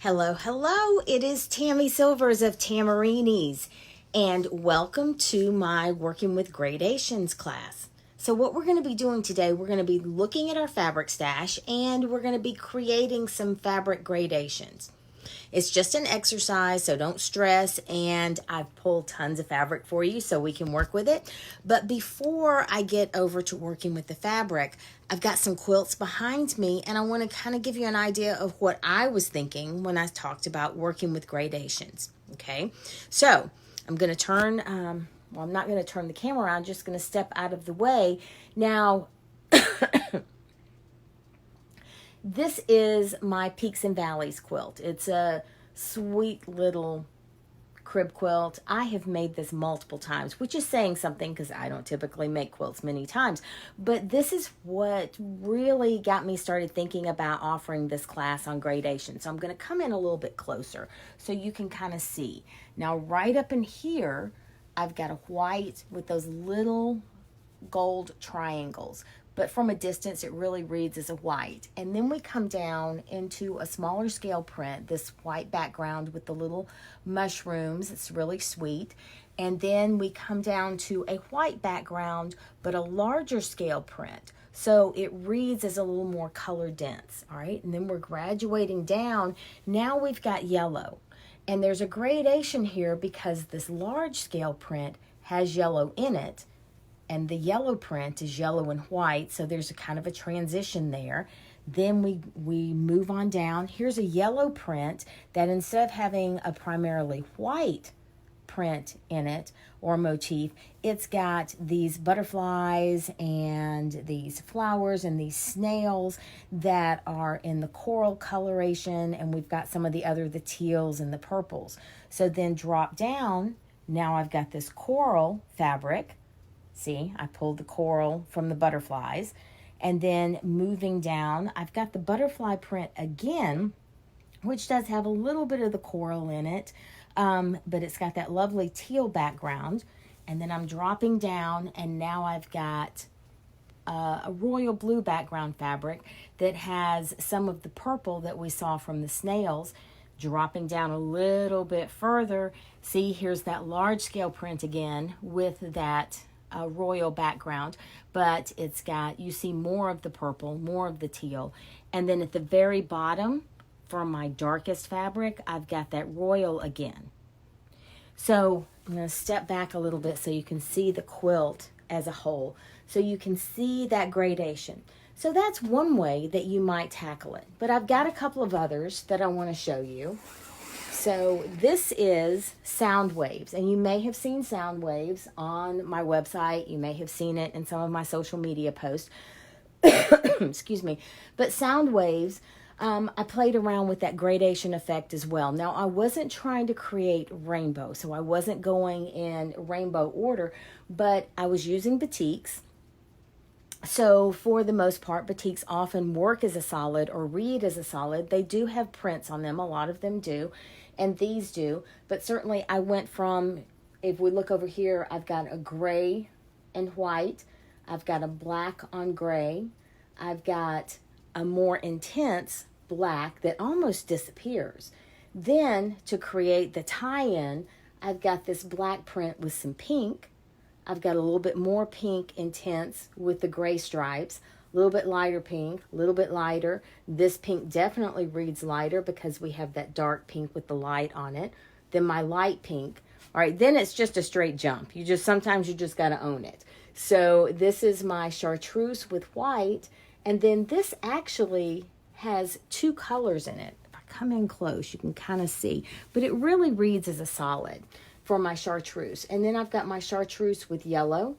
Hello, hello. It is Tammy Silvers of Tamarini's, and welcome to my Working with Gradations class. So what we're going to be doing today, we're going to be looking at our fabric stash, and we're going to be creating some fabric gradations. It's just an exercise, so don't stress, and I've pulled tons of fabric for you so we can work with it. But before I get over to working with the fabric, I've got some quilts behind me, and I want to kind of give you an idea of what I was thinking when I talked about working with gradations, okay? So I'm going to turn, well, I'm not going to turn the camera around, I'm just going to step out of the way. Now, this is my Peaks and Valleys quilt. It's a sweet little crib quilt. I have made this multiple times, which is saying something because I don't typically make quilts many times. But this is what really got me started thinking about offering this class on gradation. So I'm going to come in a little bit closer so you can kind of see. Now, right up in here, I've got a white with those little gold triangles. But from a distance, it really reads as a white. And then we come down into a smaller scale print, this white background with the little mushrooms. It's really sweet. And then we come down to a white background, but a larger scale print. So it reads as a little more color dense, all right? And then we're graduating down. Now we've got yellow. And there's a gradation here because this large scale print has yellow in it. And the yellow print is yellow and white, so there's a kind of a transition there. Then we move on down. Here's a yellow print that instead of having a primarily white print in it or motif, it's got these butterflies and these flowers and these snails that are in the coral coloration, and we've got some of the teals and the purples. So then drop down, now I've got this coral fabric. See, I pulled the coral from the butterflies. And then moving down, I've got the butterfly print again, which does have a little bit of the coral in it, but it's got that lovely teal background. And then I'm dropping down, and now I've got a royal blue background fabric that has some of the purple that we saw from the snails. Dropping down a little bit further, see, here's that large scale print again with that royal background, but it's got, you see more of the purple, more of the teal. And then at the very bottom, for my darkest fabric, I've got that royal again. So I'm going to step back a little bit so you can see the quilt as a whole. So you can see that gradation. So that's one way that you might tackle it. But I've got a couple of others that I want to show you. So this is sound waves, and you may have seen sound waves on my website. You may have seen it in some of my social media posts. Excuse me. But sound waves, I played around with that gradation effect as well. Now, I wasn't trying to create rainbow, so I wasn't going in rainbow order, but I was using batiks. So for the most part, batiks often work as a solid or read as a solid. They do have prints on them. A lot of them do. And these do, but certainly I went from, if we look over here, I've got a gray and white, I've got a black on gray, I've got a more intense black that almost disappears. Then to create the tie-in, I've got this black print with some pink, I've got a little bit more pink intense with the gray stripes, a little bit lighter pink, a little bit lighter. This pink definitely reads lighter because we have that dark pink with the light on it. Then my light pink. All right, then it's just a straight jump. Sometimes you just got to own it. So this is my chartreuse with white. And then this actually has two colors in it. If I come in close, you can kind of see. But it really reads as a solid for my chartreuse. And then I've got my chartreuse with yellow.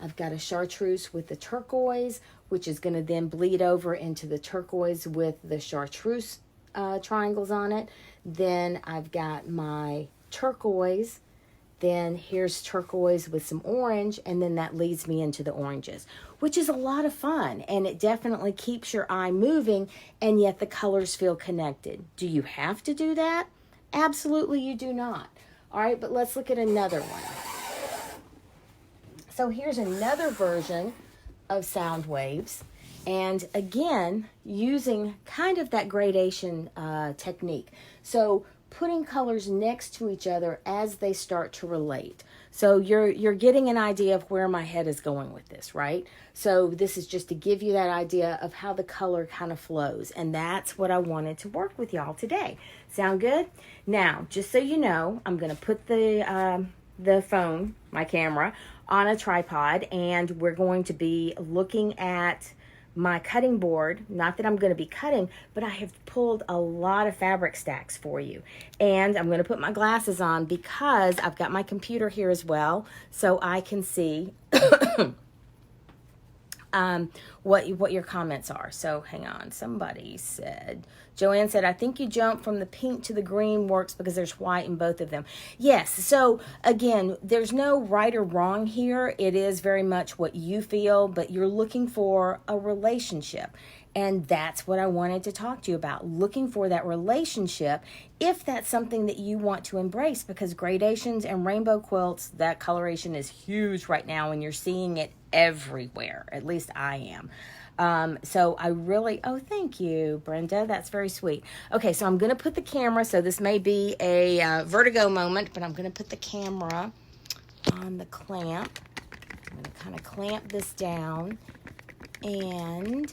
I've got a chartreuse with the turquoise, which is going to then bleed over into the turquoise with the chartreuse triangles on it. Then I've got my turquoise. Then here's turquoise with some orange, and then that leads me into the oranges, which is a lot of fun, and it definitely keeps your eye moving, and yet the colors feel connected. Do you have to do that? Absolutely you do not. All right, but let's look at another one. So here's another version of sound waves, And again, using kind of that gradation technique. So putting colors next to each other as they start to relate. So you're getting an idea of where my head is going with this, right? So this is just to give you that idea of how the color kind of flows. And that's what I wanted to work with y'all today. Sound good? Now, just so you know, I'm going to put the phone, my camera, on a tripod, and we're going to be looking at my cutting board. Not that I'm going to be cutting, but I have pulled a lot of fabric stacks for you. And I'm going to put my glasses on because I've got my computer here as well, so I can see what your comments are. So hang on. Somebody said, Joanne said, I think you jump from the pink to the green works because there's white in both of them. Yes. So again, there's no right or wrong here. It is very much what you feel, but you're looking for a relationship. And that's what I wanted to talk to you about, looking for that relationship, if that's something that you want to embrace, because gradations and rainbow quilts, that coloration is huge right now, and you're seeing it everywhere. At least I am. So I really, oh, thank you, Brenda. That's very sweet. Okay, so I'm going to put the camera, so this may be a vertigo moment, but I'm going to put the camera on the clamp. I'm going to kind of clamp this down, and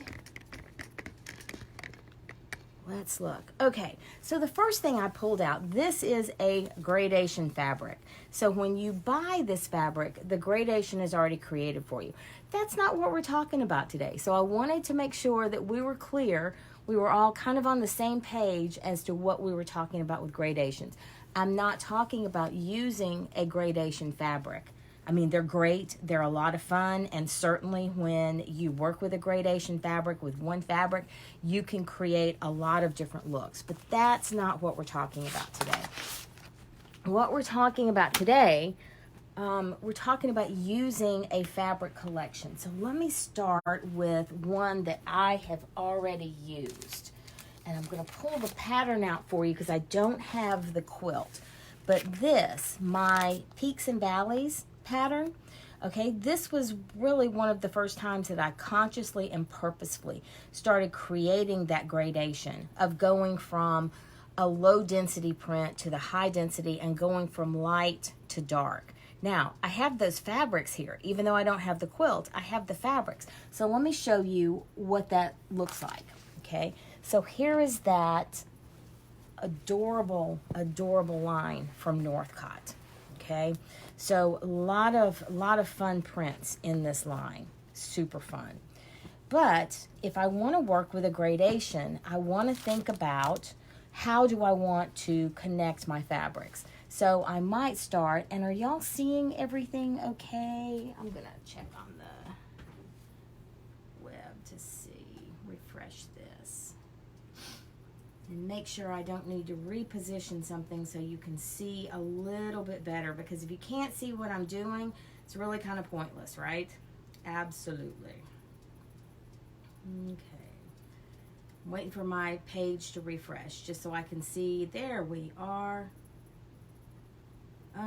let's look. Okay, so the first thing I pulled out, this is a gradation fabric. So when you buy this fabric, the gradation is already created for you. That's not what we're talking about today. So I wanted to make sure that we were clear, we were all kind of on the same page as to what we were talking about with gradations. I'm not talking about using a gradation fabric. I mean, they're great, they're a lot of fun, and certainly when you work with a gradation fabric, with one fabric, you can create a lot of different looks. But that's not what we're talking about today. What we're talking about today, we're talking about using a fabric collection. So let me start with one that I have already used. And I'm going to pull the pattern out for you because I don't have the quilt. But this, my Peaks and Valleys pattern, okay, this was really one of the first times that I consciously and purposefully started creating that gradation of going from a low density print to the high density and going from light to dark. Now, I have those fabrics here. Even though I don't have the quilt, I have the fabrics. So let me show you what that looks like, okay? So here is that adorable, adorable line from Northcott, okay? So a lot of fun prints in this line, super fun. But if I want to work with a gradation, I want to think about how do I want to connect my fabrics. So I might start, and are y'all seeing everything okay? I'm gonna check on the web to see, refresh this. And make sure I don't need to reposition something so you can see a little bit better, because if you can't see what I'm doing, it's really kind of pointless, right? Absolutely. Okay. I'm waiting for my page to refresh just so I can see. There we are.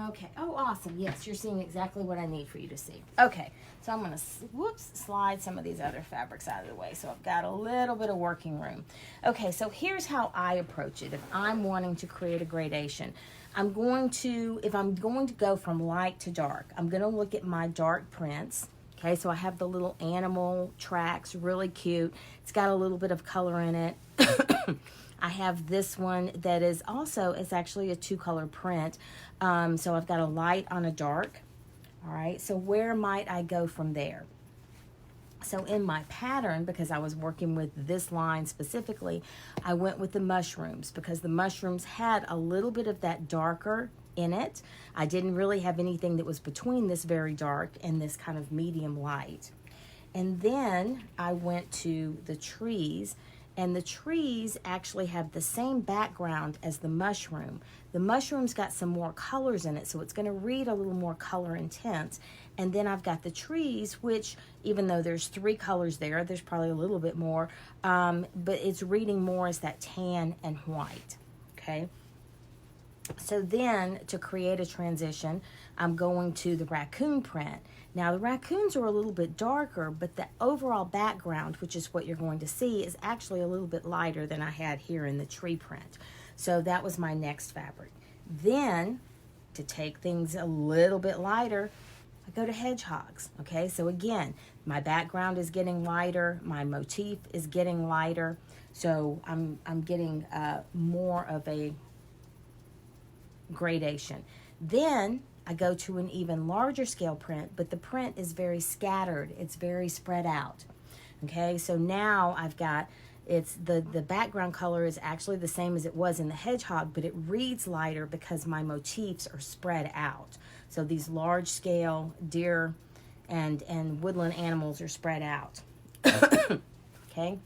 Okay. Oh, awesome. Yes, you're seeing exactly what I need for you to see. Okay. So I'm going to, slide some of these other fabrics out of the way so I've got a little bit of working room. Okay, so here's how I approach it if I'm wanting to create a gradation. If I'm going to go from light to dark, I'm going to look at my dark prints. Okay, so I have the little animal tracks, really cute. It's got a little bit of color in it. I have this one that is also, it's actually a 2-color print. So I've got a light on a dark. All right, so where might I go from there? So in my pattern, because I was working with this line specifically, I went with the mushrooms because the mushrooms had a little bit of that darker in it. I didn't really have anything that was between this very dark and this kind of medium light. And then I went to the trees, and the trees actually have the same background as the mushroom. The mushroom's got some more colors in it, so it's going to read a little more color intense. And then I've got the trees, which even though there's 3 colors there, there's probably a little bit more, but it's reading more as that tan and white, okay? So then to create a transition, I'm going to the raccoon print. Now the raccoons are a little bit darker, but the overall background, which is what you're going to see, is actually a little bit lighter than I had here in the tree print. So that was my next fabric. Then to take things a little bit lighter, I go to hedgehogs. Okay, so again, my background is getting lighter, my motif is getting lighter, so I'm getting more of a gradation. Then I go to an even larger scale print, but the print is very scattered. It's very spread out. Okay, so now I've got, it's the background color is actually the same as it was in the hedgehog, but it reads lighter because my motifs are spread out. So these large scale deer and woodland animals are spread out. Okay,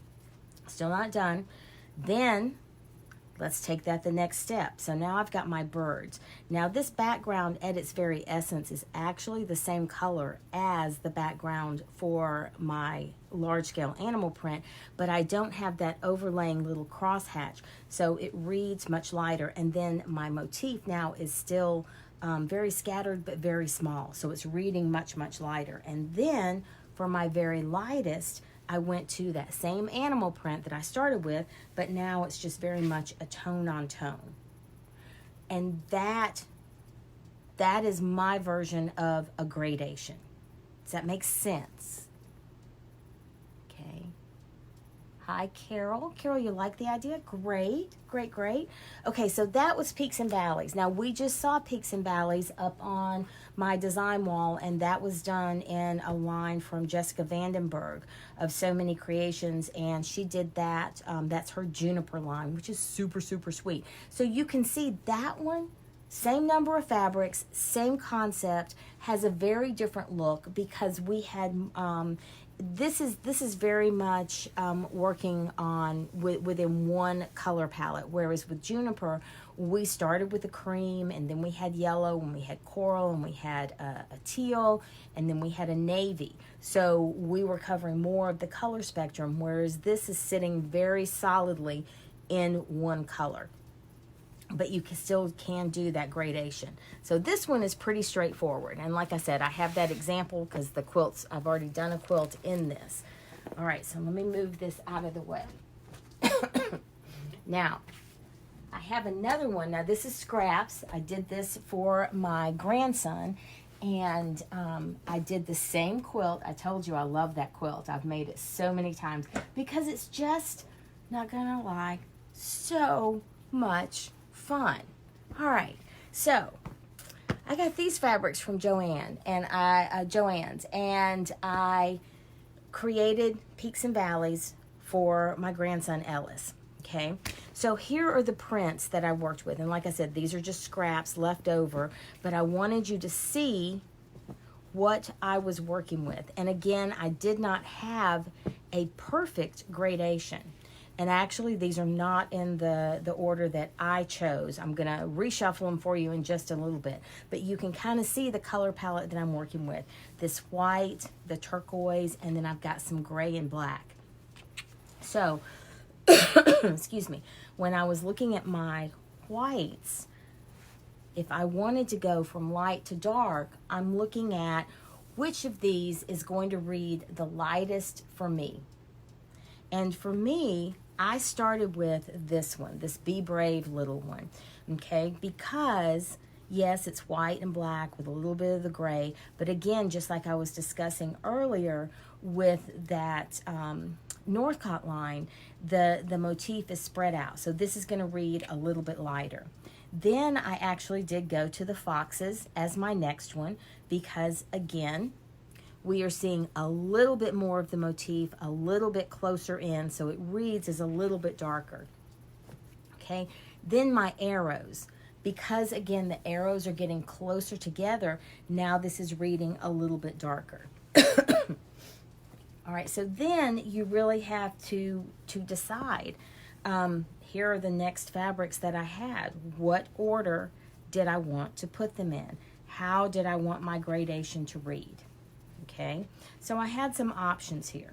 still not done. Then let's take that the next step. So now I've got my birds. Now this background at its very essence is actually the same color as the background for my large scale animal print, but I don't have that overlaying little crosshatch. So it reads much lighter, and then my motif now is still very scattered but very small. So it's reading much, much lighter. And then for my very lightest, I went to that same animal print that I started with, but now it's just very much a tone on tone. And that is my version of a gradation. Does that make sense? Okay. Hi, Carol. Carol, you like the idea? Great, great, great. Okay, so that was Peaks and Valleys. Now, we just saw Peaks and Valleys up on my design wall, and that was done in a line from Jessica Vandenberg of So Many Creations, and she did that. That's her Juniper line, which is super, super sweet. So you can see that one, same number of fabrics, same concept, has a very different look because we had this is very much working on within one color palette, whereas with Juniper we started with a cream, and then we had yellow, and we had coral, and we had a teal, and then we had a navy. So we were covering more of the color spectrum, whereas this is sitting very solidly in one color. But you still can do that gradation. So this one is pretty straightforward. And like I said, I have that example because the quilts, I've already done a quilt in this. All right, so let me move this out of the way. Now, I have another one. Now this is scraps. I did this for my grandson, and I did the same quilt. I told you I love that quilt. I've made it so many times because it's just, not gonna lie, so much fun. All right, so I got these fabrics from Joann's, and I created Peaks and Valleys for my grandson Ellis. Okay, so here are the prints that I worked with, and like I said, these are just scraps left over, but I wanted you to see what I was working with. And again, I did not have a perfect gradation. And actually, these are not in the order that I chose. I'm going to reshuffle them for you in just a little bit. But you can kind of see the color palette that I'm working with. This white, the turquoise, and then I've got some gray and black. So, excuse me, when I was looking at my whites, if I wanted to go from light to dark, I'm looking at which of these is going to read the lightest for me. And for me, I started with this one, this Be Brave little one, okay? Because, yes, it's white and black with a little bit of the gray, but again, just like I was discussing earlier with that Northcott line, the motif is spread out. So this is going to read a little bit lighter. Then I actually did go to the foxes as my next one because, again, we are seeing a little bit more of the motif, a little bit closer in, so it reads as a little bit darker. Okay, then my arrows, because again, the arrows are getting closer together, now this is reading a little bit darker. All right, so then you really have to decide. Here are the next fabrics that I had. What order did I want to put them in? How did I want my gradation to read? Okay, so I had some options here.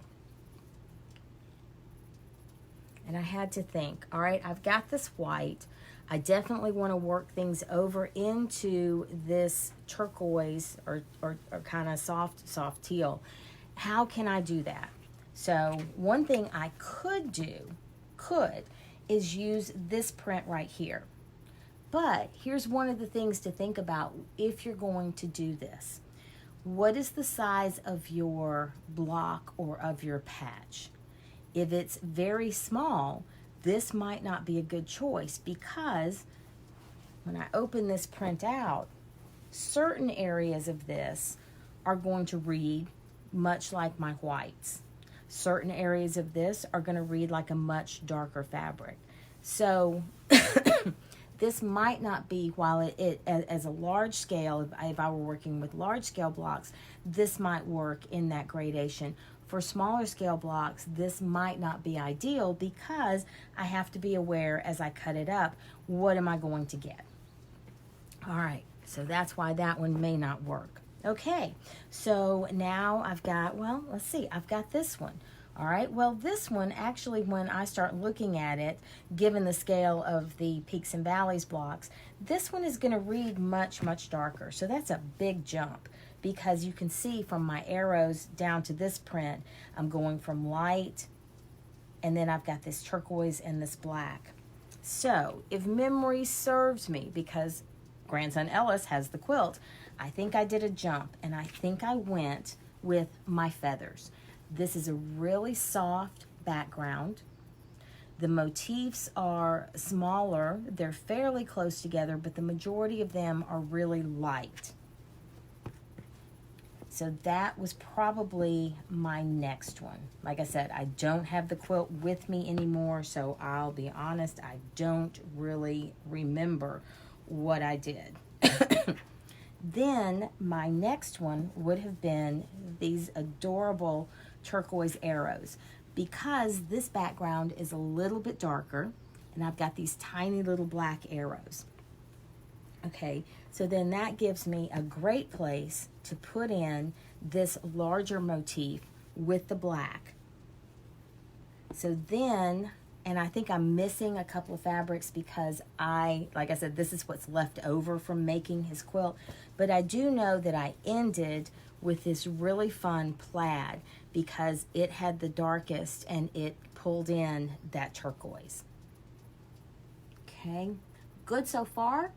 And I had to think, all right, I've got this white. I definitely want to work things over into this turquoise or kind of soft teal. How can I do that? So one thing I could is use this print right here. But here's one of the things to think about if you're going to do this. What is the size of your block or of your patch? If it's very small, this might not be a good choice, because when I open this print out, certain areas of this are going to read much like my whites. Certain areas of this are going to read like a much darker fabric. So this might not be, while it as a large scale, if I were working with large scale blocks, this might work in that gradation. For smaller scale blocks, this might not be ideal, because I have to be aware as I cut it up, what am I going to get? All right, so that's why that one may not work. Okay, so now I've got, well, let's see, I've got this one. All right, well, this one, actually, when I start looking at it, given the scale of the Peaks and Valleys blocks, this one is going to read much, much darker. So that's a big jump, because you can see from my arrows down to this print, I'm going from light, and then I've got this turquoise and this black. So if memory serves me, because grandson Ellis has the quilt, I think I did a jump, and I think I went with my feathers. This is a really soft background. The motifs are smaller. They're fairly close together, but the majority of them are really light. So that was probably my next one. Like I said, I don't have the quilt with me anymore, so I'll be honest, I don't really remember what I did. Then my next one would have been these adorable turquoise arrows, because this background is a little bit darker, and I've got these tiny little black arrows. Okay, so then that gives me a great place to put in this larger motif with the black. So then, and I think I'm missing a couple of fabrics, because like I said, this is what's left over from making his quilt. But I do know that I ended with this really fun plaid, because it had the darkest and it pulled in that turquoise. Okay, good so far?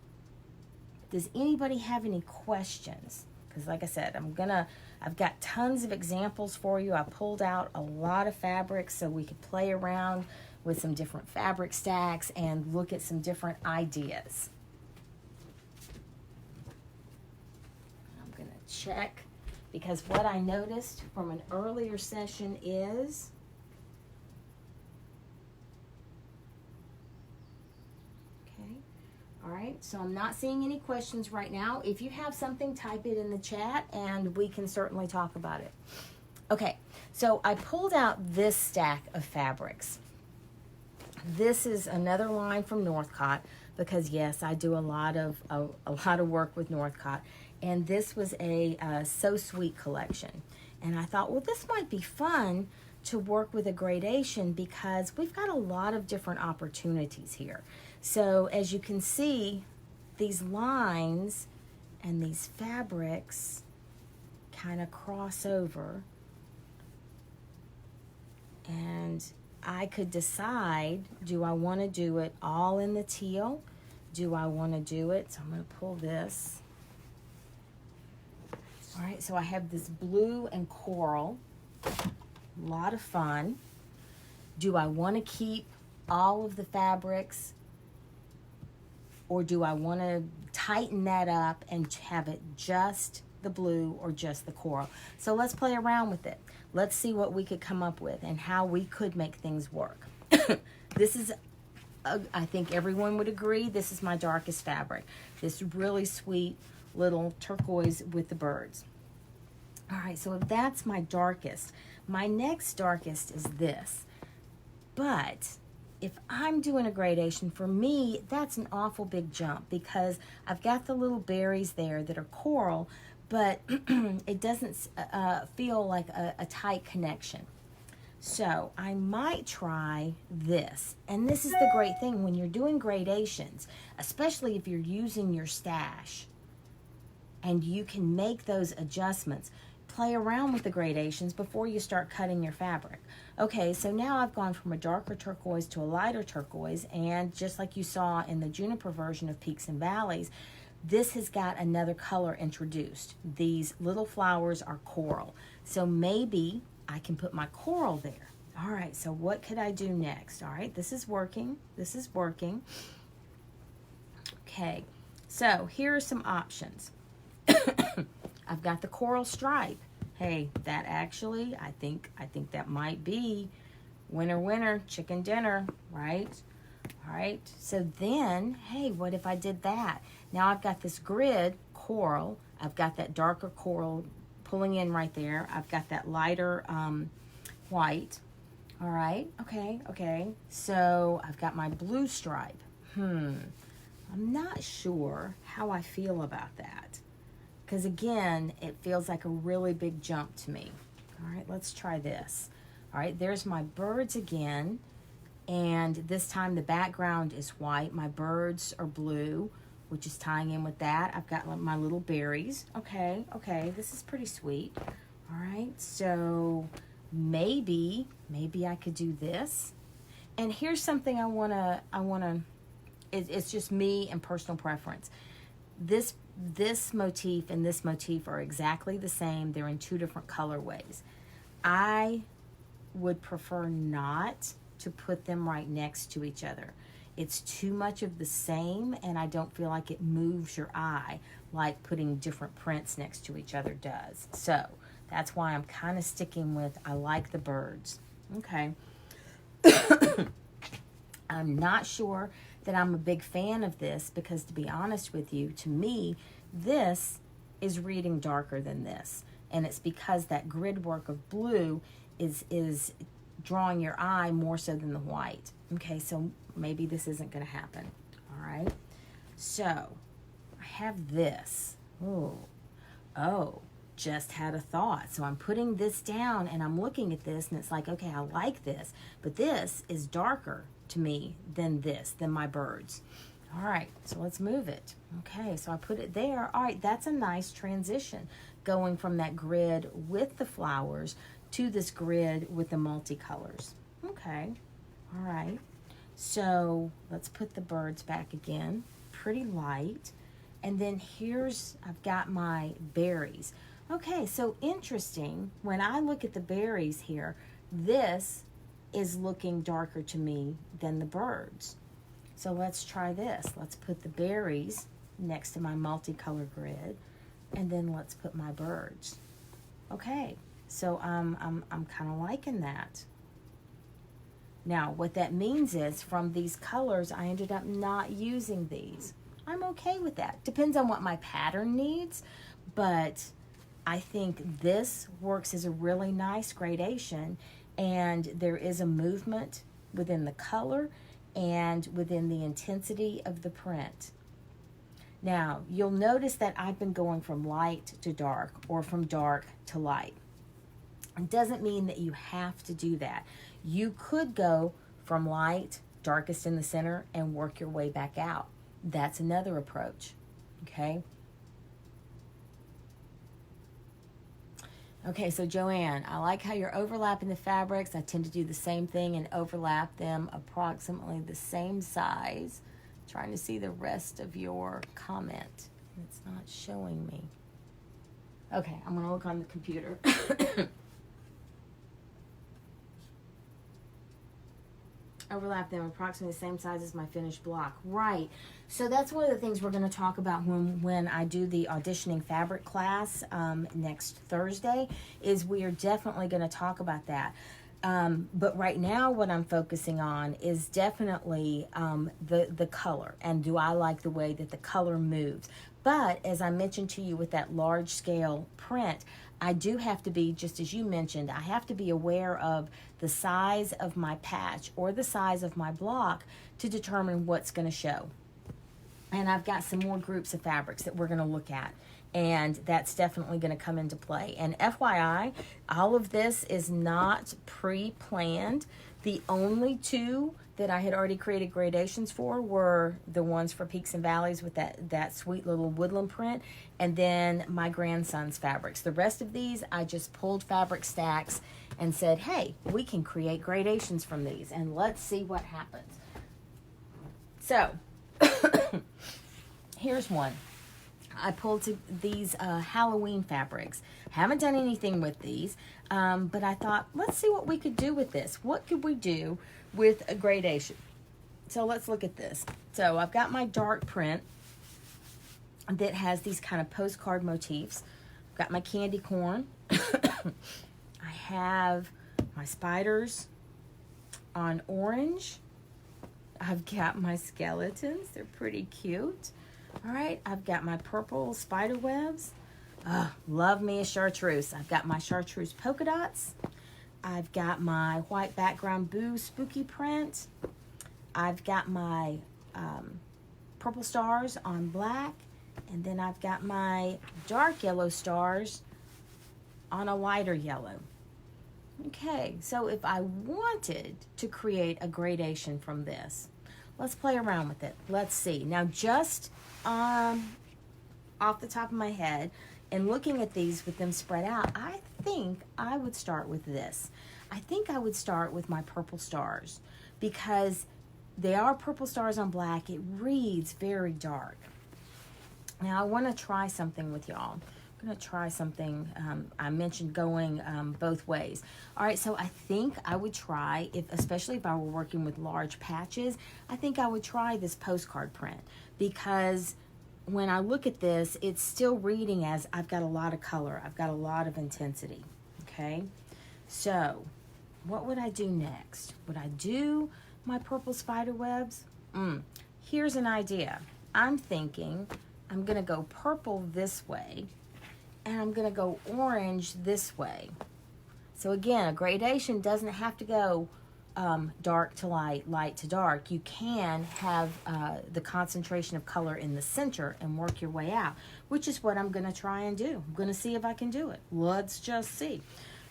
Does anybody have any questions? Because like I said, I've got tons of examples for you. I pulled out a lot of fabrics so we could play around with some different fabric stacks and look at some different ideas. I'm going to check, because what I noticed from an earlier session is all right, so I'm not seeing any questions right now. If you have something, type it in the chat and we can certainly talk about it. Okay, so I pulled out this stack of fabrics. This is another line from Northcott, because yes, I do a lot of work with Northcott, and this was a So Sweet collection. And I thought, well, this might be fun to work with a gradation, because we've got a lot of different opportunities here. So as you can see, these lines and these fabrics kind of cross over, and I could decide, do I want to do it all in the teal? Do I want to do it? So I'm going to pull this. All right, so I have this blue and coral. A lot of fun. Do I want to keep all of the fabrics, or do I want to tighten that up and have it just the blue or just the coral? So let's play around with it. Let's see what we could come up with and how we could make things work. This is, I think everyone would agree, this is my darkest fabric. This really sweet little turquoise with the birds. All right, so if that's my darkest, my next darkest is this. But if I'm doing a gradation, for me, that's an awful big jump, because I've got the little berries there that are coral, but it doesn't feel like a tight connection. So I might try this. And this is the great thing when you're doing gradations, especially if you're using your stash and you can make those adjustments. Play around with the gradations before you start cutting your fabric. Okay, so now I've gone from a darker turquoise to a lighter turquoise, and just like you saw in the juniper version of Peaks and Valleys, this has got another color introduced. These little flowers are coral. So maybe I can put my coral there. All right, so what could I do next? All right, this is working. This is working. Okay, so here are some options. I've got the coral stripe. Hey, that actually, I think that might be winner, winner, chicken dinner, right? All right, so then, hey, what if I did that? Now I've got this grid coral. I've got that darker coral pulling in right there. I've got that lighter white. All right, okay. So I've got my blue stripe. I'm not sure how I feel about that. Because again, it feels like a really big jump to me. All right, let's try this. All right, there's my birds again. And this time the background is white. My birds are blue, which is tying in with that. I've got my little berries. Okay, this is pretty sweet. All right, so maybe I could do this. And here's something it's just me and personal preference. This motif and this motif are exactly the same. They're in two different colorways. I would prefer not to put them right next to each other. It's too much of the same, and I don't feel like it moves your eye like putting different prints next to each other does. So that's why I'm kind of sticking with, I like the birds. Okay. I'm not sure that I'm a big fan of this because, to be honest with you, to me, this is reading darker than this. And it's because that grid work of blue is drawing your eye more so than the white. Okay, so maybe this isn't going to happen. All right. So I have this. Oh, just had a thought. So I'm putting this down and I'm looking at this and it's like, okay, I like this, but this is darker to me than my birds. All right, so let's move it. Okay, so I put it there. All right, that's a nice transition going from that grid with the flowers to this grid with the multicolors. Okay, all right. So let's put the birds back again, pretty light. And then I've got my berries. Okay, so interesting. When I look at the berries here, this is looking darker to me than the birds. So let's try this. Let's put the berries next to my multicolor grid, and then let's put my birds. Okay, so I'm kind of liking that. Now, what that means is from these colors, I ended up not using these. I'm okay with that. Depends on what my pattern needs, but I think this works as a really nice gradation, and there is a movement within the color and within the intensity of the print. Now, you'll notice that I've been going from light to dark or from dark to light. It doesn't mean that you have to do that. You could go from light, darkest in the center, and work your way back out. That's another approach, okay? Okay, so Joanne, I like how you're overlapping the fabrics. I tend to do the same thing and overlap them approximately the same size. Trying to see the rest of your comment. It's not showing me. Okay, I'm going to look on the computer. Overlap them approximately the same size as my finished block. Right. So that's one of the things we're going to talk about when I do the auditioning fabric class next Thursday, is we are definitely going to talk about that. But right now what I'm focusing on is definitely the color, and do I like the way that the color moves. But as I mentioned to you with that large scale print, I do have to be, just as you mentioned, I have to be aware of the size of my patch or the size of my block to determine what's going to show. And I've got some more groups of fabrics that we're going to look at. And that's definitely going to come into play. And FYI, all of this is not pre-planned. The only two that I had already created gradations for were the ones for Peaks and Valleys with that sweet little woodland print, and then my grandson's fabrics. The rest of these, I just pulled fabric stacks and said, hey, we can create gradations from these, and let's see what happens. So, here's one. I pulled these Halloween fabrics. Haven't done anything with these, but I thought, let's see what we could do with this. What could we do with a gradation? So let's look at this. So I've got my dark print that has these kind of postcard motifs. I've got my candy corn. I have my spiders on orange. I've got my skeletons. They're pretty cute. All right, I've got my purple spider webs. Love me a chartreuse. I've got my chartreuse polka dots. I've got my white background boo spooky print. I've got my purple stars on black. And then I've got my dark yellow stars on a lighter yellow. Okay, so if I wanted to create a gradation from this, let's play around with it. Let's see. Now, just off the top of my head, and looking at these with them spread out, I think I would start with this. I think I would start with my purple stars, because they are purple stars on black. It reads very dark. Now, I want to try something with y'all. I'm going to try something. I mentioned going both ways. All right, so I think I would try, especially if I were working with large patches, I think I would try this postcard print, because when I look at this, it's still reading as I've got a lot of color. I've got a lot of intensity, okay? So what would I do next? Would I do my purple spider webs? Here's an idea. I'm thinking I'm going to go purple this way, and I'm going to go orange this way. So again, a gradation doesn't have to go dark to light, light to dark. You can have the concentration of color in the center and work your way out, which is what I'm going to try and do. I'm going to see if I can do it. Let's just see.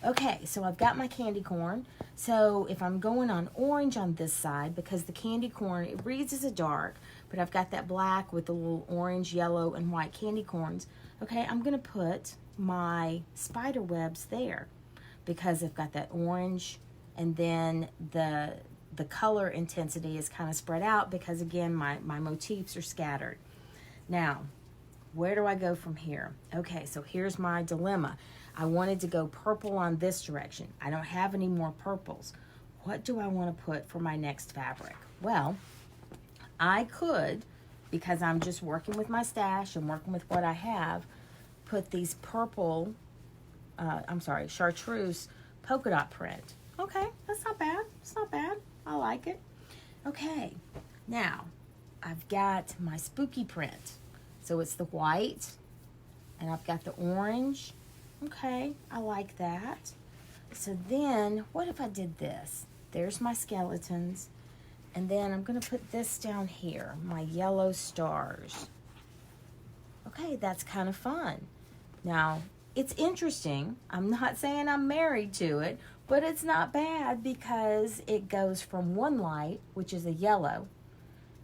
Okay, so I've got my candy corn. So if I'm going on orange on this side, because the candy corn, it reads as a dark, but I've got that black with the little orange, yellow, and white candy corns. Okay, I'm going to put my spider webs there, because I've got that orange, and then the color intensity is kind of spread out, because again, my motifs are scattered. Now, where do I go from here? Okay, so here's my dilemma. I wanted to go purple on this direction. I don't have any more purples. What do I want to put for my next fabric? Well, I could, because I'm just working with my stash and working with what I have, put these purple, chartreuse polka dot print. Okay, that's not bad. It's not bad. I like it. Okay, now I've got my spooky print. So it's the white, and I've got the orange. Okay, I like that. So then, what if I did this? There's my skeletons. And then I'm going to put this down here, my yellow stars. Okay, that's kind of fun. Now, it's interesting. I'm not saying I'm married to it, but it's not bad, because it goes from one light, which is a yellow,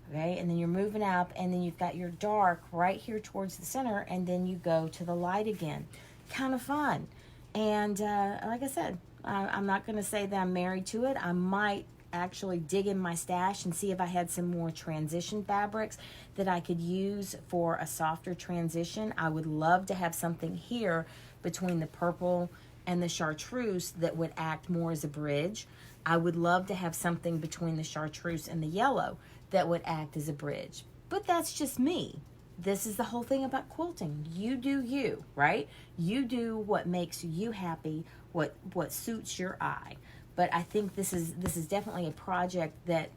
okay, and then you're moving up, and then you've got your dark right here towards the center, and then you go to the light again. Kind of fun. And like I said, I'm not going to say that I'm married to it. I might actually dig in my stash and see if I had some more transition fabrics that I could use for a softer transition. I would love to have something here between the purple and the chartreuse that would act more as a bridge. I would love to have something between the chartreuse and the yellow that would act as a bridge. But that's just me. This is the whole thing about quilting. You do you, right? You do what makes you happy, what suits your eye. But I think this is definitely a project that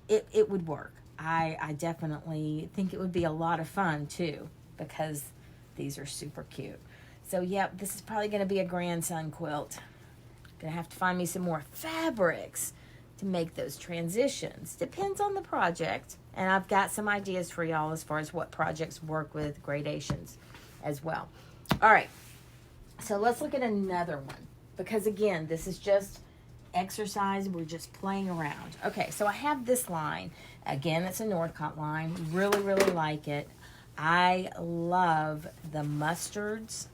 it would work. I definitely think it would be a lot of fun too, because these are super cute. So yep, this is probably going to be a grandson quilt. Gonna have to find me some more fabrics to make those transitions. Depends on the project. And I've got some ideas for y'all as far as what projects work with gradations as well. All right. So let's look at another one. Because again, this is just exercise. We're just playing around. Okay, so I have this line. Again, it's a Northcott line. Really, really like it. I love the mustards,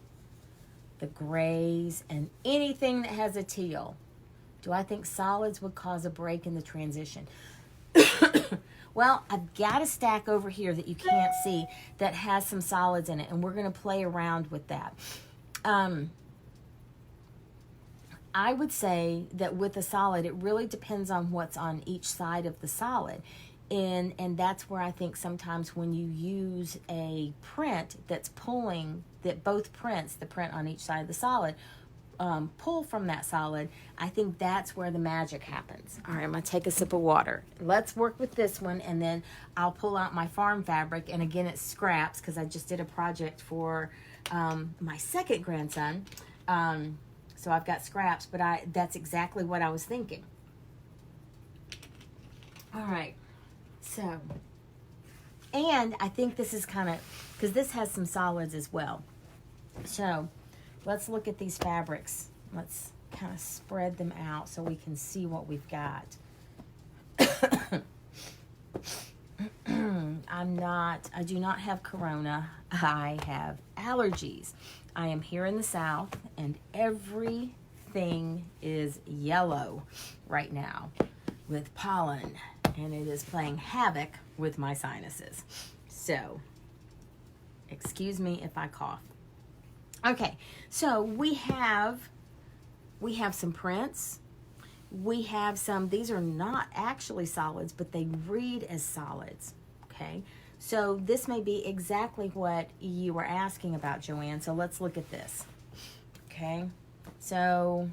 the grays, and anything that has a teal. Do I think solids would cause a break in the transition? Well, I've got a stack over here that you can't see that has some solids in it, and we're going to play around with that. I would say that with a solid, it really depends on what's on each side of the solid. And that's where I think sometimes when you use a print that's pulling, that both prints, the print on each side of the solid, pull from that solid, I think that's where the magic happens. All right, I'm going to take a sip of water. Let's work with this one, and then I'll pull out my farm fabric. And again, it's scraps because I just did a project for my second grandson. So I've got scraps, but that's exactly what I was thinking. All right. So, and I think this is kind of, because this has some solids as well. So let's look at these fabrics. Let's kind of spread them out so we can see what we've got. I do not have corona. I have allergies. I am here in the South, and everything is yellow right now with pollen, and it is playing havoc with my sinuses. So, excuse me if I cough. Okay, so we have some prints. We have some, these are not actually solids, but they read as solids, okay? So this may be exactly what you were asking about, Joanne. So let's look at this, okay? So,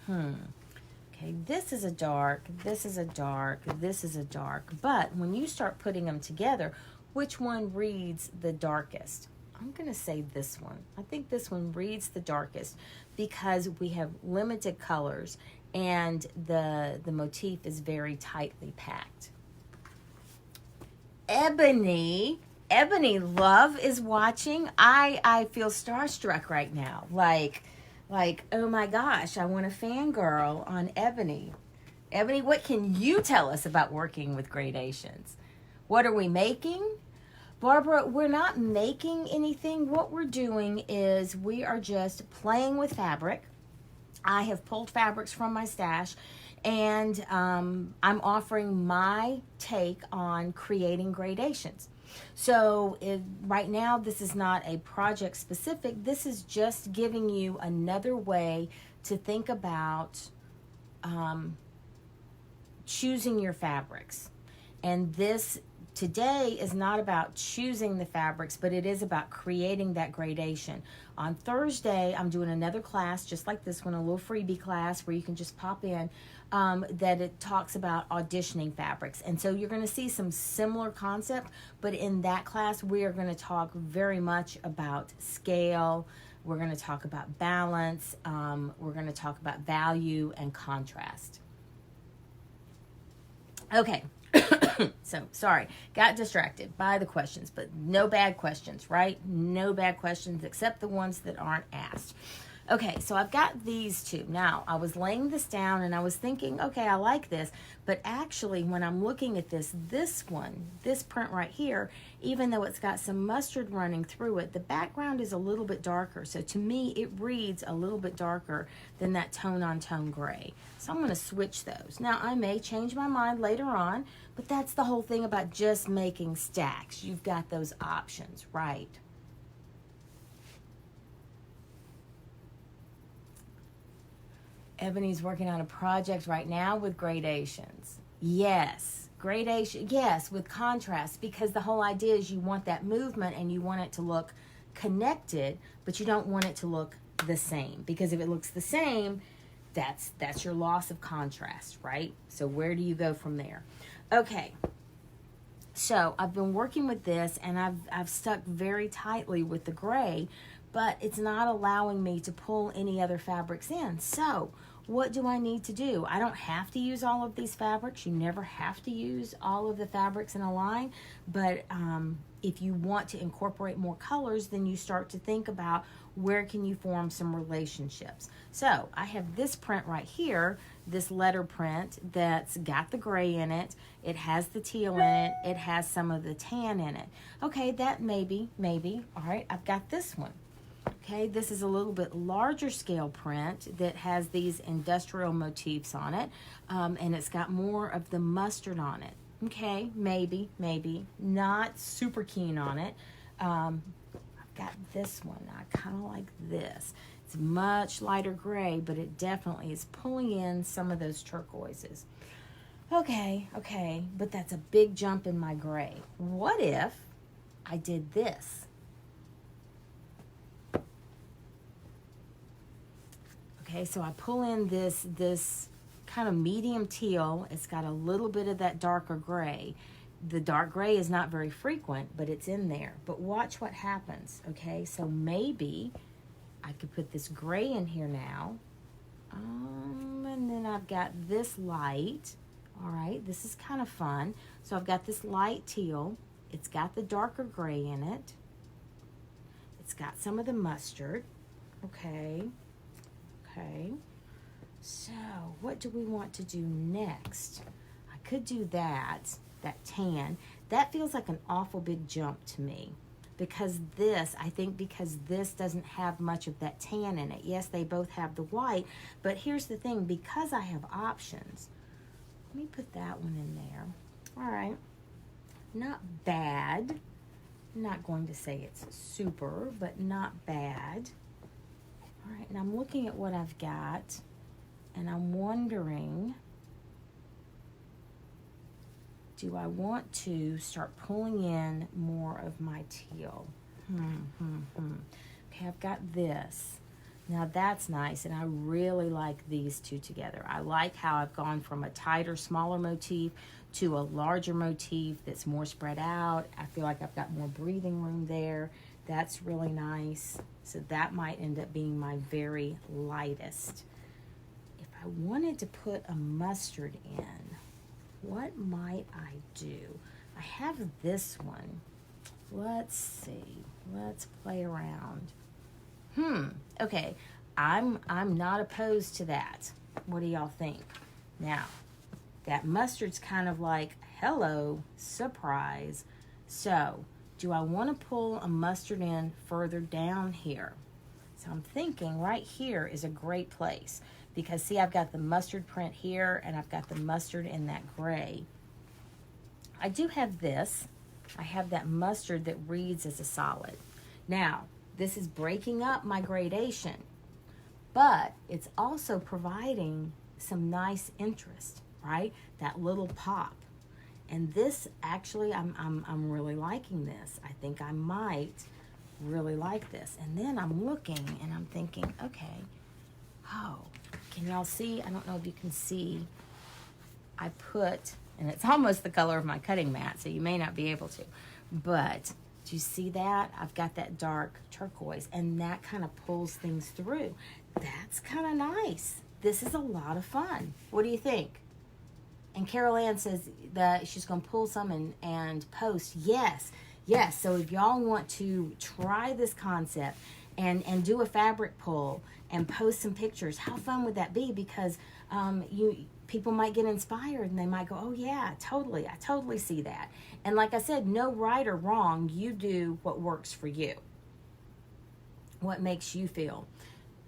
okay, this is a dark, this is a dark, this is a dark. But when you start putting them together, which one reads the darkest? I'm going to say this one. I think this one reads the darkest because we have limited colors and the motif is very tightly packed. Ebony Love is watching. I feel starstruck right now. Like, oh my gosh, I want to fangirl on Ebony. Ebony, what can you tell us about working with gradations? What are we making? Barbara, we're not making anything. What we're doing is we are just playing with fabric. I have pulled fabrics from my stash, and I'm offering my take on creating gradations. So right now, this is not a project specific. This is just giving you another way to think about choosing your fabrics. And this today is not about choosing the fabrics, but it is about creating that gradation. On Thursday, I'm doing another class just like this one, a little freebie class where you can just pop in, that it talks about auditioning fabrics. And so you're going to see some similar concept, but in that class, we are going to talk very much about scale. We're going to talk about balance. We're going to talk about value and contrast. Okay. So, sorry, got distracted by the questions, but no bad questions, right? No bad questions except the ones that aren't asked. Okay, so I've got these two. Now, I was laying this down and I was thinking, okay, I like this, but actually when I'm looking at this one, this print right here, even though it's got some mustard running through it, the background is a little bit darker. So to me, it reads a little bit darker than that tone-on-tone gray. So I'm going to switch those. Now, I may change my mind later on, but that's the whole thing about just making stacks. You've got those options, right? Ebony's working on a project right now with gradations. Yes, gradation, yes, with contrast, because the whole idea is you want that movement and you want it to look connected, but you don't want it to look the same, because if it looks the same, that's your loss of contrast, right? So where do you go from there? Okay, so I've been working with this and I've stuck very tightly with the gray, but it's not allowing me to pull any other fabrics in. So what do I need to do? I don't have to use all of these fabrics. You never have to use all of the fabrics in a line, but if you want to incorporate more colors, then you start to think about where can you form some relationships. So I have this print right here, this letter print that's got the gray in it. It has the teal in it. It has some of the tan in it. Okay, that maybe. All right, I've got this one. Okay, this is a little bit larger scale print that has these industrial motifs on it, and it's got more of the mustard on it. Okay, maybe, not super keen on it. I've got this one. I kind of like this. It's much lighter gray, but it definitely is pulling in some of those turquoises. Okay, but that's a big jump in my gray. What if I did this? Okay, so I pull in this kind of medium teal. It's got a little bit of that darker gray. The dark gray is not very frequent, but it's in there. But watch what happens, okay? So maybe I could put this gray in here now. And then I've got this light. All right, this is kind of fun. So I've got this light teal. It's got the darker gray in it. It's got some of the mustard. Okay. So what do we want to do next? I could do that tan. That feels like an awful big jump to me because I think because this doesn't have much of that tan in it. Yes, they both have the white, but here's the thing, because I have options, let me put that one in there. All right, not bad. I'm not going to say it's super, but not bad. All right, and I'm looking at what I've got, and I'm wondering, do I want to start pulling in more of my teal? Okay, I've got this. Now that's nice, and I really like these two together. I like how I've gone from a tighter, smaller motif to a larger motif that's more spread out. I feel like I've got more breathing room there. That's really nice. So that might end up being my very lightest. If I wanted to put a mustard in, what might I do? I have this one. Let's see. Let's play around. Okay. I'm not opposed to that. What do y'all think? Now, that mustard's kind of like, hello, surprise. So, do I want to pull a mustard in further down here? So I'm thinking right here is a great place because see, I've got the mustard print here and I've got the mustard in that gray. I do have this. I have that mustard that reads as a solid. Now, this is breaking up my gradation, but it's also providing some nice interest, right? That little pop. And this, actually, I'm really liking this. I think I might really like this. And then I'm looking and I'm thinking, okay, can y'all see? I don't know if you can see. I put, and it's almost the color of my cutting mat, so you may not be able to. But do you see that? I've got that dark turquoise, and that kind of pulls things through. That's kind of nice. This is a lot of fun. What do you think? And Carol Ann says that she's going to pull some and post. Yes. So if y'all want to try this concept and do a fabric pull and post some pictures, how fun would that be? Because people might get inspired and they might go, oh yeah, totally. I totally see that. And like I said, no right or wrong. You do what works for you. What makes you feel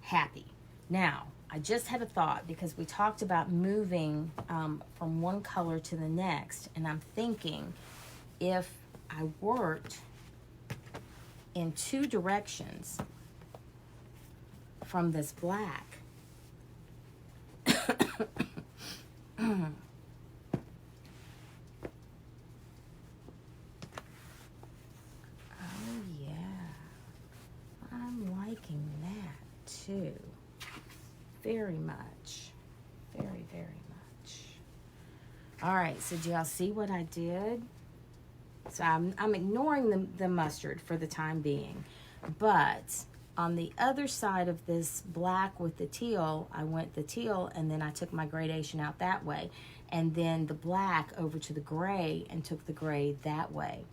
happy. Now, I just had a thought because we talked about moving from one color to the next, and I'm thinking if I worked in two directions from this black, oh yeah, I'm liking that too. Very much. Very, very much. All right, so do y'all see what I did? So I'm ignoring the mustard for the time being. But on the other side of this black with the teal, I went the teal and then I took my gradation out that way. And then the black over to the gray and took the gray that way.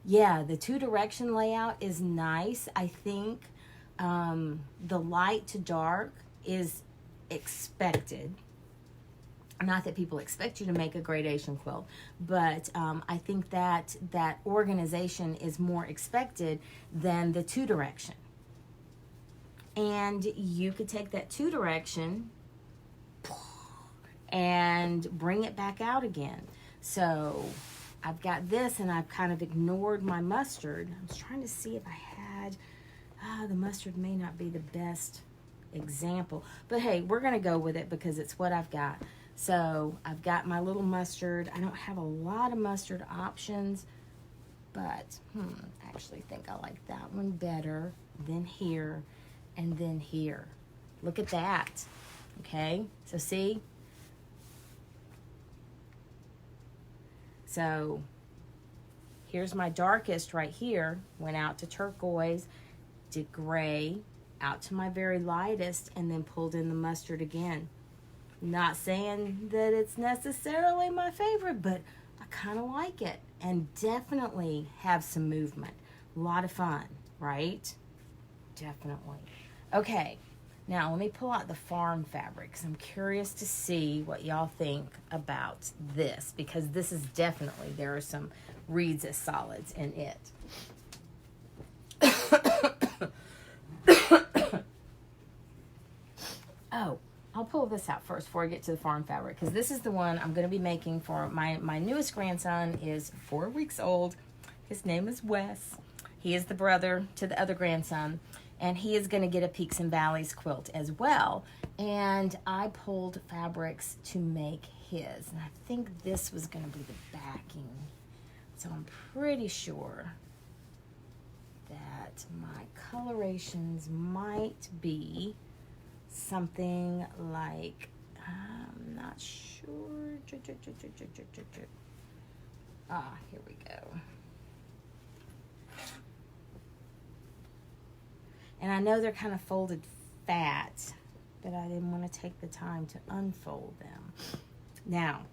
Yeah, the 2-direction layout is nice. I think the light to dark is expected. Not that people expect you to make a gradation quilt, but I think that organization is more expected than the 2-direction. And you could take that 2-direction and bring it back out again. So I've got this, and I've kind of ignored my mustard. I was trying to see if I had, the mustard may not be the best example, but hey, we're going to go with it because it's what I've got. So I've got my little mustard. I don't have a lot of mustard options, but I actually think I like that one better than here and then here. Look at that. Okay, so see? So here's my darkest right here. Went out to turquoise, did gray, out to my very lightest, and then pulled in the mustard again. Not saying that it's necessarily my favorite, but I kind of like it, and definitely have some movement. A lot of fun, right? Definitely. Okay, now let me pull out the farm fabric because I'm curious to see what y'all think about this, because this is definitely, there are some reeds as solids in it. Oh, I'll pull this out first before I get to the farm fabric, because this is the one I'm going to be making for my newest grandson. Is 4 weeks old. His name is Wes. He is the brother to the other grandson, and he is going to get a Peaks and Valleys quilt as well. And I pulled fabrics to make his, and I think this was going to be the backing. So I'm pretty sure that my colorations might be something like, I'm not sure. Here we go. And I know they're kind of folded fat, but I didn't want to take the time to unfold them. Now,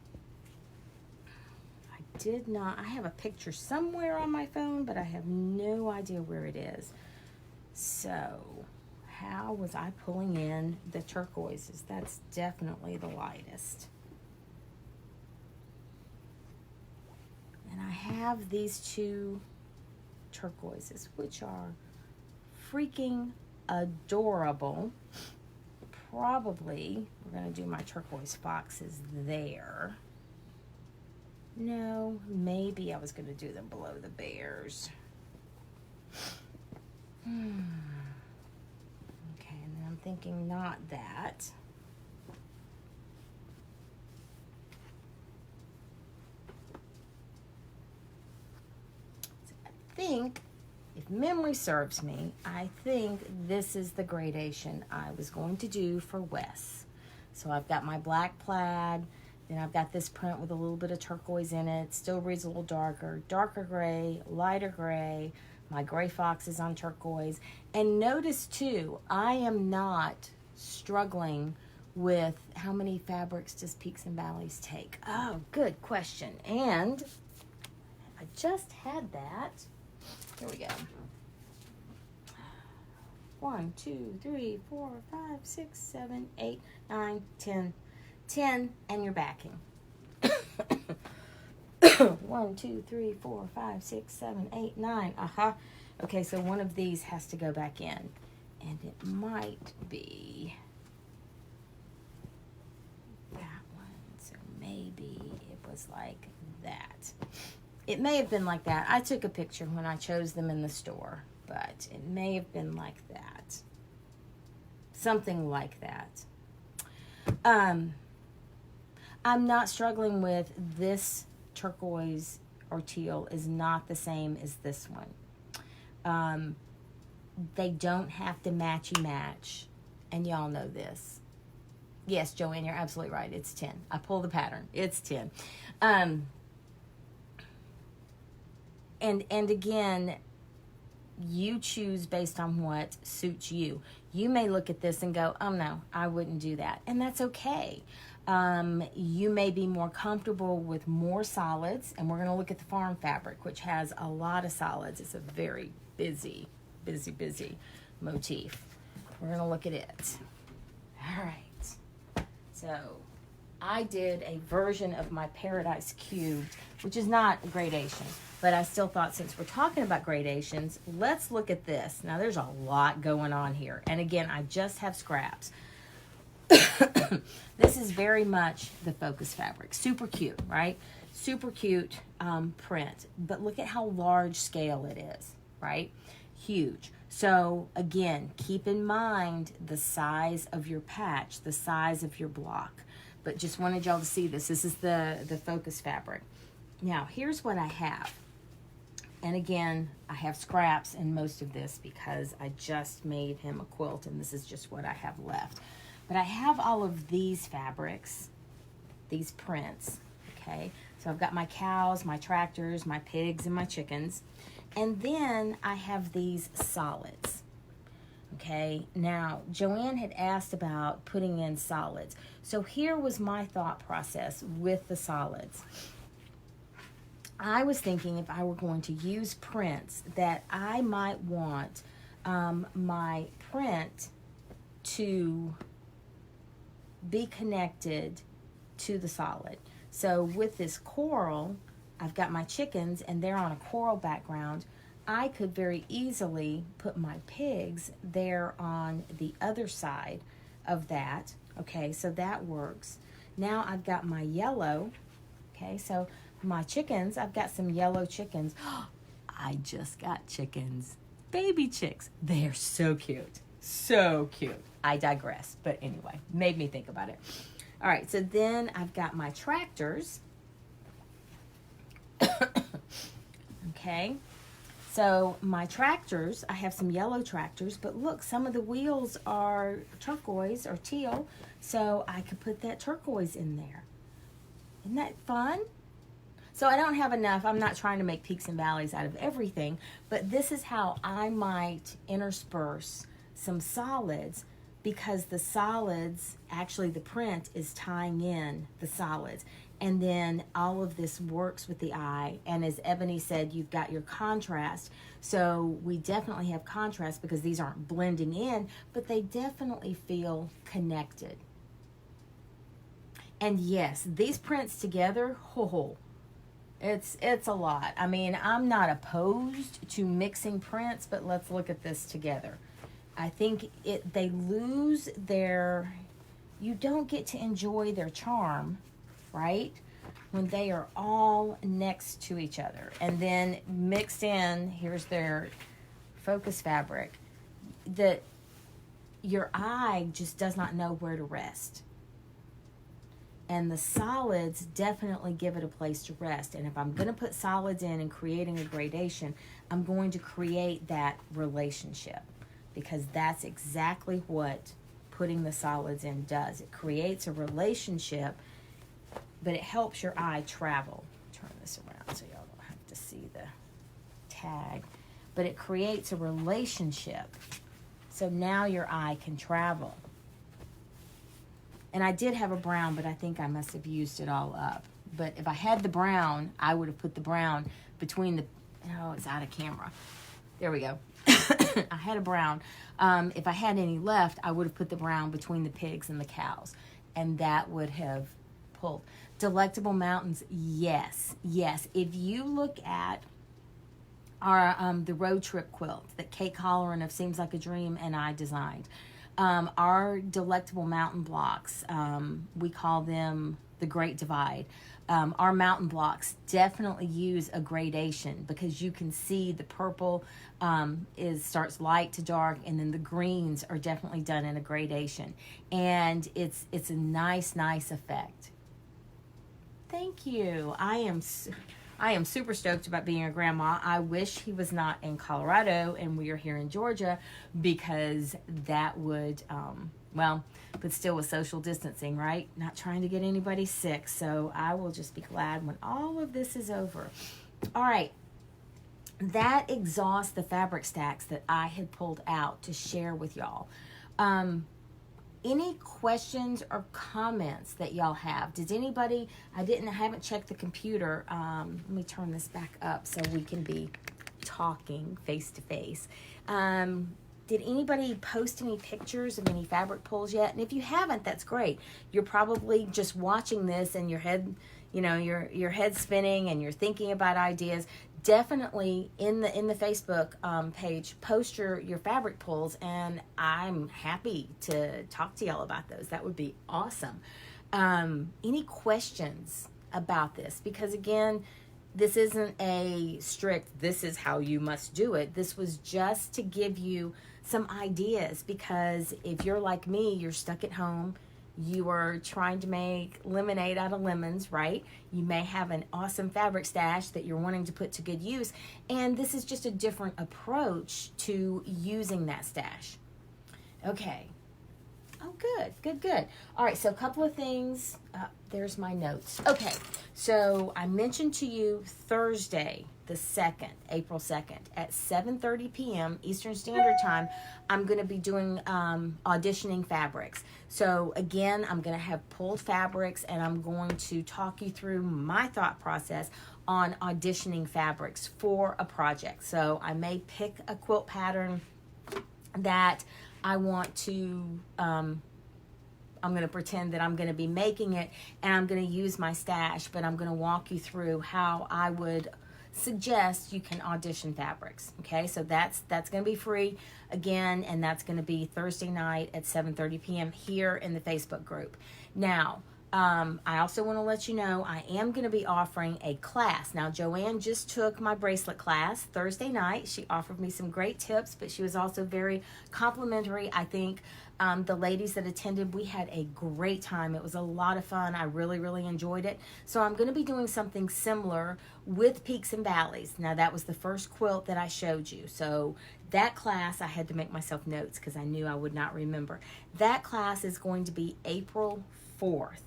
I have a picture somewhere on my phone, but I have no idea where it is. So, how was I pulling in the turquoises? That's definitely the lightest. And I have these 2 turquoises, which are freaking adorable. Probably, we're going to do my turquoise foxes there. No, maybe I was going to do them below the bears. Okay, and then I'm thinking not that. So I think, if memory serves me, I think this is the gradation I was going to do for Wes. So I've got my black plaid, then I've got this print with a little bit of turquoise in it. Still reads a little darker, darker gray, lighter gray. My gray fox is on turquoise. And notice too, I am not struggling with how many fabrics does Peaks and Valleys take. Oh, good question. And I just had that. Here we go. 1, 2, 3, 4, 5, 6, 7, 8, 9, 10. 10, and you're backing. 1, 2, 3, 4, 5, 6, 7, 8, 9. Okay, so one of these has to go back in. And it might be that one. So maybe it was like that. It may have been like that. I took a picture when I chose them in the store, but it may have been like that. Something like that. I'm not struggling with this turquoise or teal is not the same as this one. They don't have to matchy match, and y'all know this. Yes, Joanne, you're absolutely right. It's 10. I pull the pattern. It's 10. And again, you choose based on what suits you. You may look at this and go, oh no, I wouldn't do that. And that's okay. You may be more comfortable with more solids. And we're going to look at the farm fabric, which has a lot of solids. It's a very busy motif. We're going to look at it. All right. So I did a version of my Paradise Cubed, which is not a gradation, but I still thought, since we're talking about gradations, let's look at this. Now there's a lot going on here. And again, I just have scraps. This is very much the focus fabric. Super cute, right? Super cute print. But look at how large scale it is, right? Huge. So again, keep in mind the size of your patch, the size of your block. But just wanted y'all to see this. This is the focus fabric. Now, here's what I have. And again, I have scraps in most of this because I just made him a quilt, and this is just what I have left. But I have all of these fabrics, these prints, okay? So I've got my cows, my tractors, my pigs, and my chickens. And then I have these solids. Okay, now Joanne had asked about putting in solids. So here was my thought process with the solids. I was thinking, if I were going to use prints, that I might want my print to be connected to the solid. So with this coral, I've got my chickens and they're on a coral background. I could very easily put my pigs there on the other side of that. Okay, so that works. Now I've got my yellow. Okay, so my chickens, I've got some yellow chickens. I just got chickens. Baby chicks. They're so cute. So cute. I digress. But anyway, made me think about it. All right, so then I've got my tractors. Okay. So my tractors, I have some yellow tractors, but look, some of the wheels are turquoise or teal, so I could put that turquoise in there. Isn't that fun? So I don't have enough. I'm not trying to make peaks and valleys out of everything, but this is how I might intersperse some solids, because the solids, actually the print is tying in the solids. And then all of this works with the eye. And as Ebony said, you've got your contrast. So we definitely have contrast because these aren't blending in, but they definitely feel connected. And yes, these prints together, it's a lot. I mean, I'm not opposed to mixing prints, but let's look at this together. I think they lose their, you don't get to enjoy their charm, right, when they are all next to each other. And then mixed in, here's their focus fabric, that your eye just does not know where to rest. And the solids definitely give it a place to rest. And if I'm going to put solids in and creating a gradation, I'm going to create that relationship, because that's exactly what putting the solids in does. It creates a relationship, but it helps your eye travel. Turn this around so y'all don't have to see the tag. But it creates a relationship, so now your eye can travel. And I did have a brown, but I think I must have used it all up. But if I had the brown, I would have put the brown between the, oh, it's out of camera. There we go. I had a brown. If I had any left, I would have put the brown between the pigs and the cows. And that would have pulled. Delectable Mountains, yes. If you look at our the road trip quilt that Kate Colleran of Seems Like a Dream and I designed, our Delectable Mountain blocks, we call them the Great Divide. Our mountain blocks definitely use a gradation, because you can see the purple starts light to dark, and then the greens are definitely done in a gradation, and it's a nice effect. Thank you. I am super stoked about being a grandma. I wish he was not in Colorado and we are here in Georgia, because that would, but still with social distancing, right? Not trying to get anybody sick. So I will just be glad when all of this is over. All right. that exhausts the fabric stacks that I had pulled out to share with y'all. Any questions or comments that y'all have? Does anybody, I haven't checked the computer. Let me turn this back up so we can be talking face to face. Did anybody post any pictures of any fabric pulls yet? And if you haven't, that's great. You're probably just watching this and your head, your head spinning and you're thinking about ideas. Definitely in the Facebook page, post your fabric pulls, and I'm happy to talk to y'all about those. That would be awesome. Any questions about this? Because again, this isn't a strict, this is how you must do it. This was just to give you some ideas, because if you're like me, you're stuck at home, you are trying to make lemonade out of lemons, right? You may have an awesome fabric stash that you're wanting to put to good use, and this is just a different approach to using that stash. Okay. Oh, good. All right, so a couple of things. There's my notes. Okay, so I mentioned to you Thursday, the 2nd, April 2nd, at 7:30 p.m. Eastern Standard Time, I'm going to be doing auditioning fabrics. So again, I'm going to have pulled fabrics, and I'm going to talk you through my thought process on auditioning fabrics for a project. So I may pick a quilt pattern that I want to, I'm going to pretend that I'm going to be making it, and I'm going to use my stash, but I'm going to walk you through how I would suggest you can audition fabrics. Okay, so that's going to be free again, and that's going to be Thursday night at 7:30 p.m. here in the Facebook group. Now, I also want to let you know I am going to be offering a class. Now, Joanne just took my bracelet class Thursday night. She offered me some great tips, but she was also very complimentary. I think the ladies that attended, we had a great time. It was a lot of fun. I really, really enjoyed it. So I'm going to be doing something similar with Peaks and Valleys. Now, that was the first quilt that I showed you. So that class, I had to make myself notes because I knew I would not remember. That class is going to be April 4th.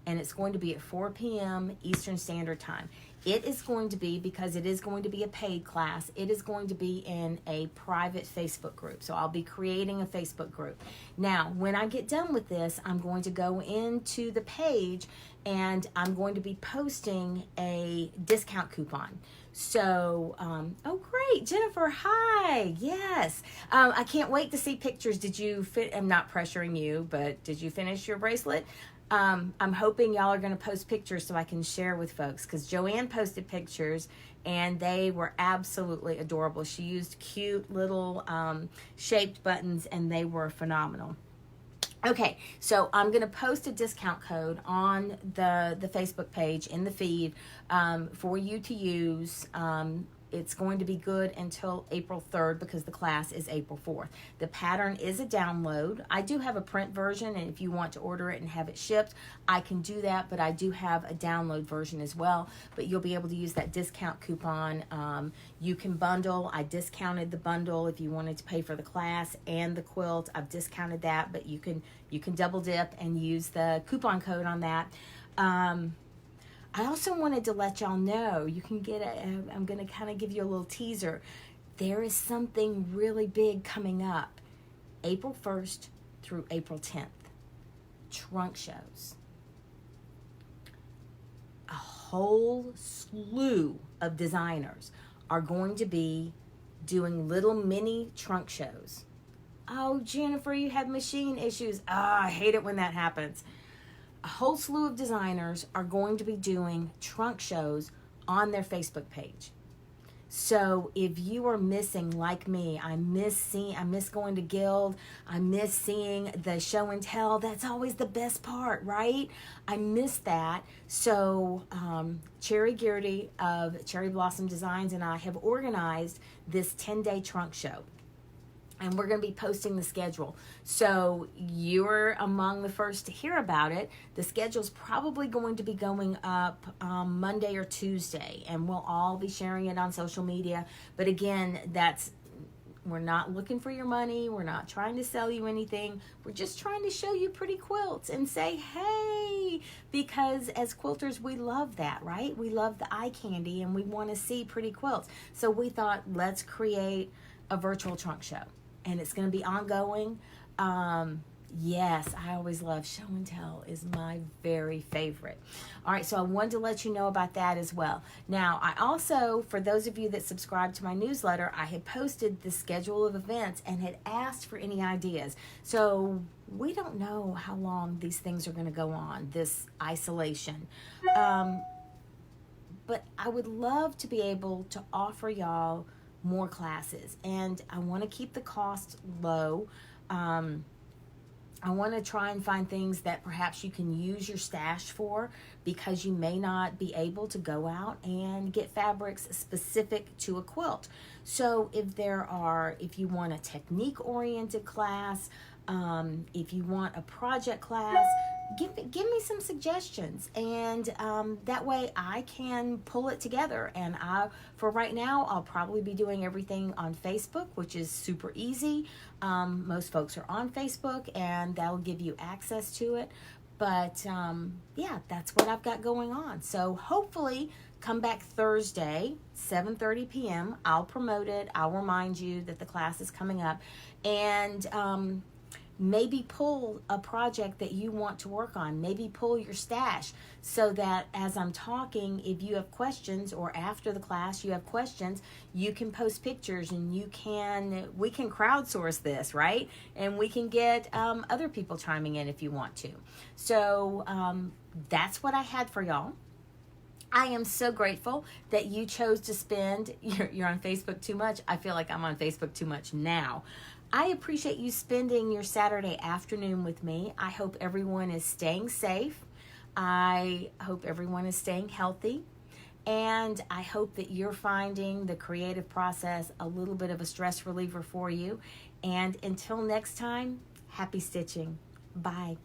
And it's going to be at 4 p.m. Eastern Standard Time. It is going to be, because it is going to be a paid class, it is going to be in a private Facebook group. So I'll be creating a Facebook group. Now, when I get done with this, I'm going to go into the page and I'm going to be posting a discount coupon. So, oh great, Jennifer, hi, yes. I can't wait to see pictures. I'm not pressuring you, but did you finish your bracelet? I'm hoping y'all are going to post pictures so I can share with folks, because Joanne posted pictures and they were absolutely adorable. She used cute little shaped buttons and they were phenomenal. Okay, so I'm going to post a discount code on the Facebook page in the feed for you to use. It's going to be good until April 3rd because the class is April 4th. The pattern is a download. I do have a print version, and if you want to order it and have it shipped, I can do that, but I do have a download version as well. But you'll be able to use that discount coupon. You can bundle. I discounted the bundle if you wanted to pay for the class and the quilt. I've discounted that, but you can double dip and use the coupon code on that. I also wanted to let y'all know, you can get I'm going to kind of give you a little teaser. There is something really big coming up April 1st through April 10th. Trunk shows. A whole slew of designers are going to be doing little mini trunk shows. Oh, Jennifer, you have machine issues. I hate it when that happens. A whole slew of designers are going to be doing trunk shows on their Facebook page. So if you are missing, like me, I miss going to Guild, I miss seeing the show and tell. That's always the best part, right? I miss that. So Cherry Geardy of Cherry Blossom Designs and I have organized this 10-day trunk show. And we're going to be posting the schedule. So you're among the first to hear about it. The schedule's probably going to be going up Monday or Tuesday. And we'll all be sharing it on social media. But again, that's We're not looking for your money. We're not trying to sell you anything. We're just trying to show you pretty quilts and say, hey, because as quilters, we love that, right? We love the eye candy and we want to see pretty quilts. So we thought, let's create a virtual trunk show. And it's going to be ongoing. Yes, I always love show and tell is my very favorite. All right, so I wanted to let you know about that as well. Now, I also, for those of you that subscribe to my newsletter, I had posted the schedule of events and had asked for any ideas. So we don't know how long these things are going to go on, this isolation. But I would love to be able to offer y'all more classes, and I want to keep the cost low. I want to try and find things that perhaps you can use your stash for, because you may not be able to go out and get fabrics specific to a quilt. So if you want a technique-oriented class, if you want a project class, give me some suggestions, and that way I can pull it together. And for right now, I'll probably be doing everything on Facebook, which is super easy. Most folks are on Facebook, and that'll give you access to it. But yeah, that's what I've got going on. So hopefully, come back Thursday, 7:30 p.m. I'll promote it. I'll remind you that the class is coming up, and maybe pull a project that you want to work on. Maybe pull your stash, so that as I'm talking, if you have questions, or after the class you have questions, you can post pictures, and we can crowdsource this, right? And we can get other people chiming in if you want to. So that's what I had for y'all. I am so grateful that you chose to spend, you're on Facebook too much. I feel like I'm on Facebook too much now. I appreciate you spending your Saturday afternoon with me. I hope everyone is staying safe. I hope everyone is staying healthy. And I hope that you're finding the creative process a little bit of a stress reliever for you. And until next time, happy stitching. Bye.